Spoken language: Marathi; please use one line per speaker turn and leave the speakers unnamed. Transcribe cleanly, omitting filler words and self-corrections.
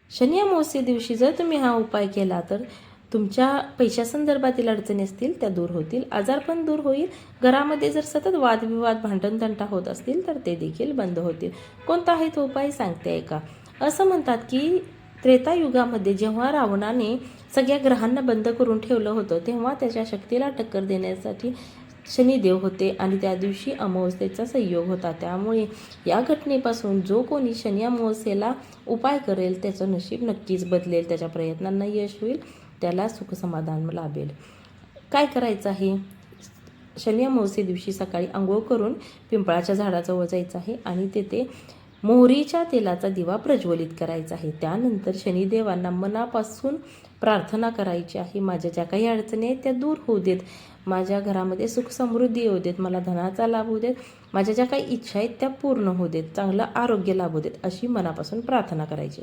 शनी अमावस्ये दिवशी जर तुम्ही हा उपाय केला तर तुमच्या पैशासंदर्भातील अडचणी असतील त्या दूर होतील, आजारपण दूर होईल, घरामध्ये जर सतत वादविवाद भांडणतंटा होत असतील तर ते देखील बंद होतील. कोणता आहे तो उपाय सांगते ऐका. असं म्हणतात की त्रेतायुगामध्ये जेव्हा रावणाने सगळ्या ग्रहांना बंद करून ठेवलं होतं तेव्हा त्याच्या शक्तीला टक्कर देण्यासाठी शनिदेव होते आणि त्या दिवशी अमावस्येचा संयोग होता. त्यामुळे या घटनेपासून जो कोणी शनी अमावस्येला उपाय करेल त्याचं नशीब नक्कीच बदलेल, त्याच्या प्रयत्नांना यश होईल, त्याला सुखसमाधान लाभेल. काय करायचं आहे? शनी अमावस्ये दिवशी सकाळी आंघोळ करून पिंपळाच्या झाडाजवळ जायचं आहे आणि तेथे मोहरीच्या तेलाचा दिवा प्रज्वलित करायचा आहे. त्यानंतर शनिदेवांना मनापासून प्रार्थना करायची आहे. माझ्या ज्या काही अडचणी आहेत त्या दूर होऊ देत, माझ्या घरामध्ये सुख समृद्धी येऊ देत, मला धनाचा लाभ होऊ देत, माझ्या ज्या काही इच्छा आहेत त्या पूर्ण होऊ देत, चांगलं आरोग्य लाभू देत, अशी मनापासून प्रार्थना करायची.